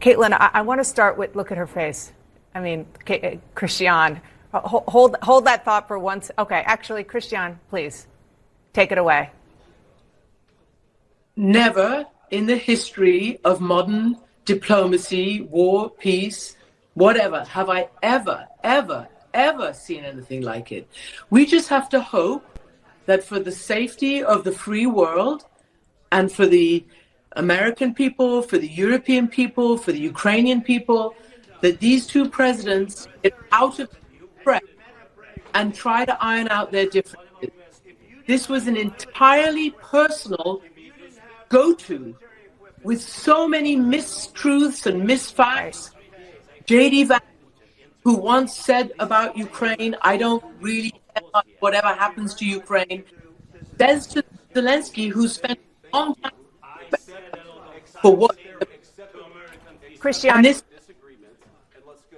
Caitlin, I want to start with, look at her face. I mean, Christian, hold that thought for once. Okay, actually, Christian, please take it away. Never in the history of modern diplomacy, war, peace, whatever, have I ever seen anything like it. We just have to hope that for the safety of the free world and for the American people, for the European people, for the Ukrainian people, that these two presidents get out of press and try to iron out their differences. This was an entirely personal go-to with so many mistruths and misfacts. J.D. Vance, who once said about Ukraine, I don't really care about whatever happens to Ukraine, says to Zelensky, who spent a long time for what? Christian, and this,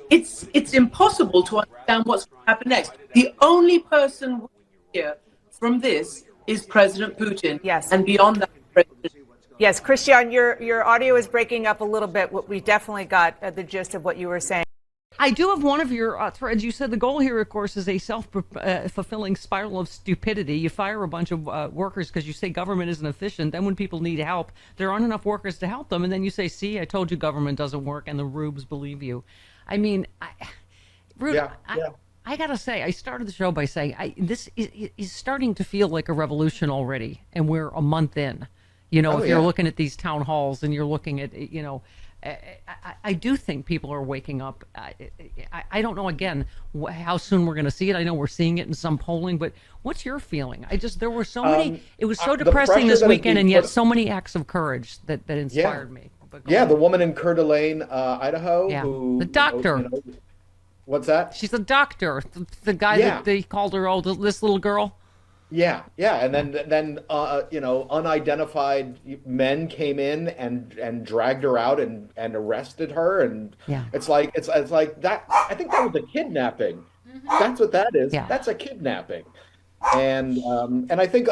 it's impossible to understand what's going to happen next. The only person we hear from this is President Putin. Yes. And beyond that, President. Yes, Christian, your audio is breaking up a little bit. We definitely got the gist of what you were saying. I do have one of your threads. You said the goal here, of course, is a self-fulfilling spiral of stupidity. You fire a bunch of workers because you say government isn't efficient. Then when people need help, there aren't enough workers to help them. And then you say, see, I told you government doesn't work, and the rubes believe you. I mean, Rudy, I got to say, I started the show by saying this is starting to feel like a revolution already, and we're a month in. You know, if you're looking at these town halls and you're looking at, you know, I do think people are waking up. I don't know, again, how soon we're going to see it. I know we're seeing it in some polling, but what's your feeling? There were so many, it was so depressing this weekend, and yet so many acts of courage that inspired me. Yeah, the woman in Coeur d'Alene, Idaho. Yeah, who, the doctor. You know, what's that? She's a doctor. The guy that they called her, this little girl. Yeah, and then you know, unidentified men came in and dragged her out and arrested her, and it's like that. I think that was a kidnapping. Mm-hmm. That's what that is. Yeah. That's a kidnapping, and I think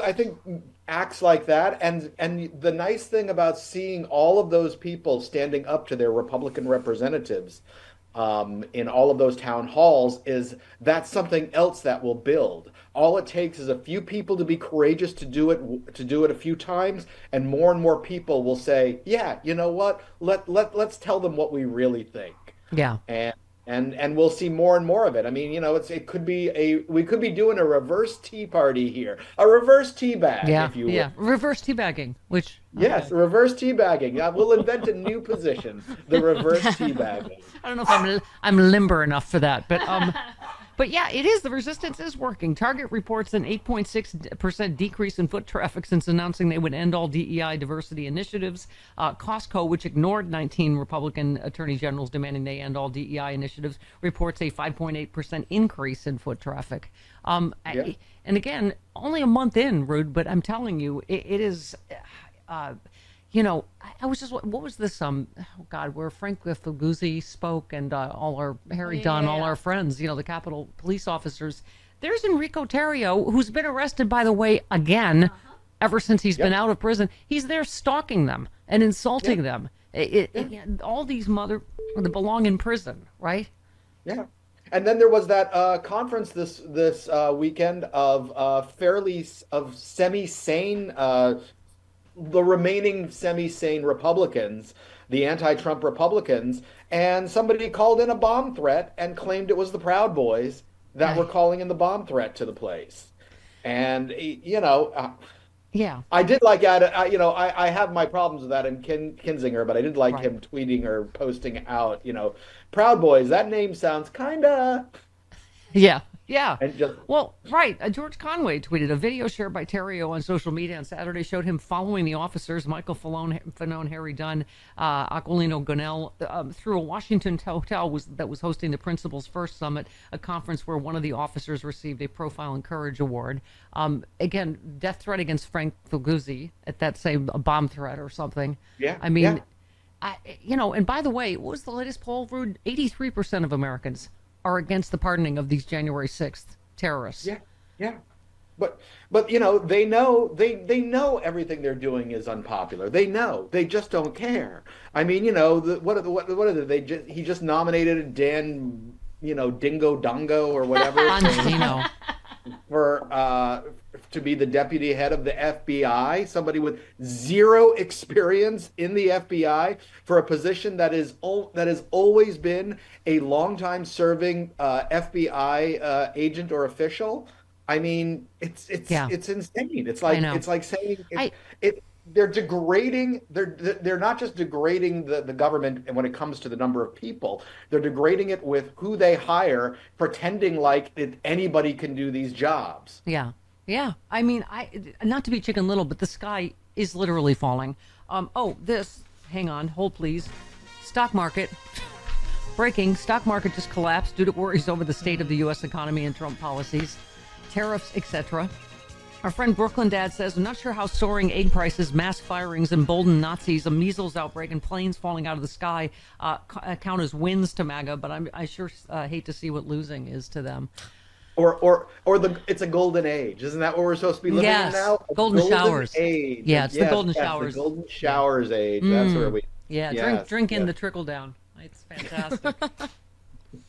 acts like that, and the nice thing about seeing all of those people standing up to their Republican representatives in all of those town halls is that's something else that will build. All it takes is a few people to be courageous to do it a few times, and more people will say, yeah, you know what, let's tell them what we really think. Yeah. And we'll see more and more of it. I mean, you know, we could be doing a reverse tea party here, a reverse tea bag, if you will. Yeah, reverse teabagging, which yes, reverse teabagging. We'll invent a new position, the reverse teabagging. I don't know if I'm limber enough for that, but But yeah, it is. The resistance is working. Target reports an 8.6% decrease in foot traffic since announcing they would end all DEI diversity initiatives. Costco, which ignored 19 Republican attorney generals demanding they end all DEI initiatives, reports a 5.8% increase in foot traffic. And again, only a month in, Rude, but I'm telling you, it is... you know, I was just, what was this, oh God, where Frank Fuguzzi spoke and all our, Harry Dunn, all our friends, you know, the Capitol police officers. There's Enrico Tarrio, who's been arrested, by the way, again, ever since he's been out of prison. He's there stalking them and insulting them. All these they belong in prison, right? Yeah. And then there was that conference this weekend of semi-sane the remaining semi-sane Republicans, the anti-Trump Republicans, and somebody called in a bomb threat and claimed it was the Proud Boys that were calling in the bomb threat to the place. And, you know, I did like that. You know, I have my problems with that in Kinzinger, but I did like him tweeting or posting out, you know, Proud Boys, that name sounds kind of... Yeah. George Conway tweeted a video shared by Terrio on social media on Saturday showed him following the officers, Michael Fanone, Harry Dunn, Aquilino Gonell, through a Washington hotel that was hosting the Principal's First Summit, a conference where one of the officers received a Profile and Courage Award. Again, death threat against Frank Fuguzzi at that same bomb threat or something. Yeah. I mean, you know, and by the way, what was the latest poll, Rude? 83% of Americans are against the pardoning of these January 6th terrorists. Yeah. but you know, they know everything they're doing is unpopular. They know. They just don't care. I mean, you know, he just nominated Dan, you know, Dingo Dongo or whatever Bongino. for to be the deputy head of the FBI, somebody with zero experience in the FBI for a position that has always been a longtime serving FBI agent or official. I mean, it's insane. It's like saying they're degrading. They're not just degrading the government, and when it comes to the number of people, they're degrading it with who they hire, pretending like anybody can do these jobs. Yeah. Yeah. I mean, not to be Chicken Little, but the sky is literally falling. Hang on, hold please. Stock market. Breaking, stock market just collapsed due to worries over the state of the U.S. economy and Trump policies, tariffs, etc. Our friend Brooklyn Dad says, I'm not sure how soaring egg prices, mass firings, emboldened Nazis, a measles outbreak, and planes falling out of the sky count as wins to MAGA, but I sure hate to see what losing is to them. Or it's a golden age. Isn't that what we're supposed to be living in now? Golden showers. Age. Yeah, it's the golden showers. The golden showers age. That's where we. Yeah, drink in the trickle down. It's fantastic.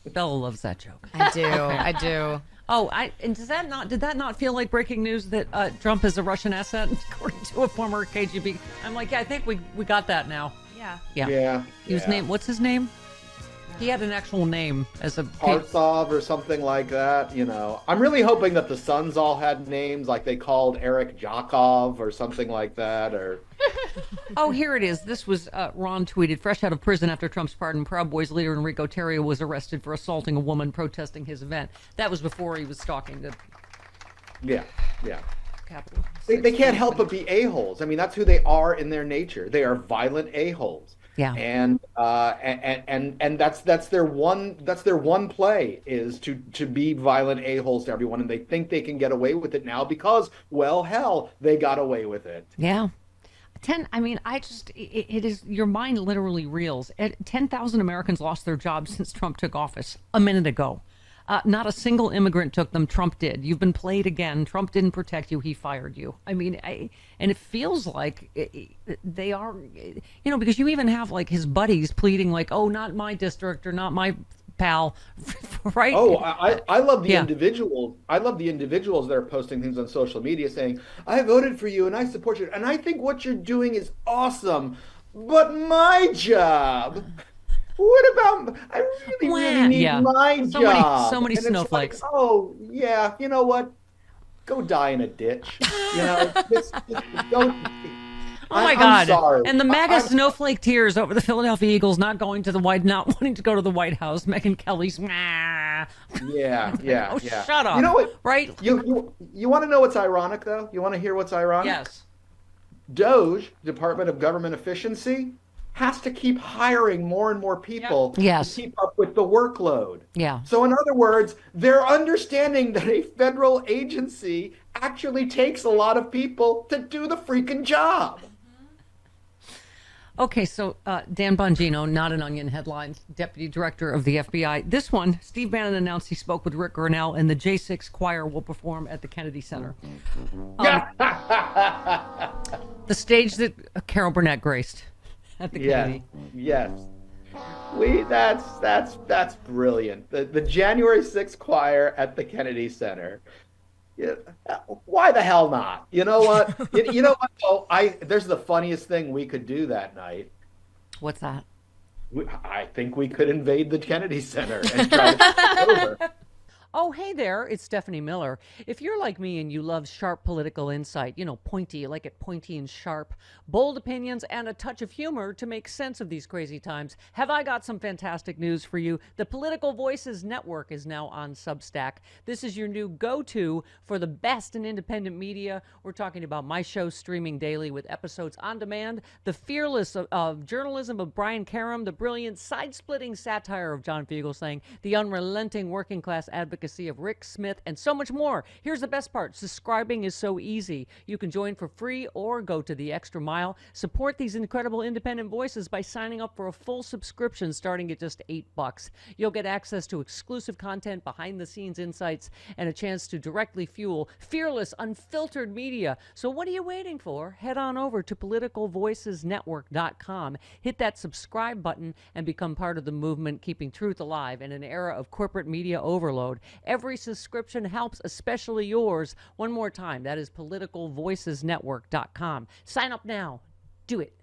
Bella loves that joke. I do. Oh, and did that not feel like breaking news that Trump is a Russian asset, according to a former KGB? I'm like, yeah, I think we got that now. Yeah. He was named. What's his name? He had an actual name as a Partsov or something like that. You know, I'm really hoping that the sons all had names, like they called Eric Jakov or something like that. Or oh, here it is. This was Ron tweeted, fresh out of prison after Trump's pardon. Proud Boys leader Enrico Tarrio was arrested for assaulting a woman protesting his event. That was before he was stalking the. Yeah. Capitol. They can't help but be a-holes. I mean, that's who they are in their nature. They are violent a-holes. Yeah. And that's their one play is to be violent a-holes to everyone, and they think they can get away with it now because, well, hell, they got away with it. Yeah. It is, your mind literally reels. 10,000 Americans lost their jobs since Trump took office a minute ago. Not a single immigrant took them. Trump did. You've been played again. Trump didn't protect you. He fired you. I mean, and it feels like they are, because you even have like his buddies pleading like, oh, not my district or not my pal, right? Oh, I love the individuals. I love the individuals that are posting things on social media saying, I voted for you and I support you. And I think what you're doing is awesome. But my job... What about? I really need my job. So many snowflakes. Like, oh yeah, you know what? Go die in a ditch. Don't. Oh my God! I'm sorry. And the MAGA snowflake tears over the Philadelphia Eagles not wanting to go to the White House. Megyn Kelly's. Yeah. Oh, shut up! You know what? Right? You want to know what's ironic though? You want to hear what's ironic? Yes. DOGE, Department of Government Efficiency, has to keep hiring more and more people to keep up with the workload. Yeah. So in other words, they're understanding that a federal agency actually takes a lot of people to do the freaking job. Okay, so Dan Bongino, not an Onion headline, Deputy Director of the FBI. This one, Steve Bannon announced he spoke with Rick Grenell and the J6 Choir will perform at the Kennedy Center. The stage that Carol Burnett graced. At the Kennedy. Yes. That's brilliant. The January 6th choir at the Kennedy Center. Yeah, why the hell not? You know what? you know what? Oh, there's the funniest thing we could do that night. What's that? I think we could invade the Kennedy Center and try to take it over. Oh, hey there, it's Stephanie Miller. If you're like me and you love sharp political insight, pointy, you like it pointy and sharp, bold opinions, and a touch of humor to make sense of these crazy times, have I got some fantastic news for you. The Political Voices Network is now on Substack. This is your new go-to for the best in independent media. We're talking about my show streaming daily with episodes on demand, the fearless of journalism of Brian Karem, the brilliant side-splitting satire of John Fugelsang, the unrelenting working class advocacy advocacy of Rick Smith, and so much more. Here's the best part. Subscribing is so easy. You can join for free or go to the extra mile. Support these incredible independent voices by signing up for a full subscription starting at just $8. You'll get access to exclusive content, behind-the-scenes insights, and a chance to directly fuel fearless, unfiltered media. So what are you waiting for? Head on over to politicalvoicesnetwork.com. Hit that subscribe button and become part of the movement keeping truth alive in an era of corporate media overload. Every subscription helps, especially yours. One more time, that is politicalvoicesnetwork.com. Sign up now. Do it.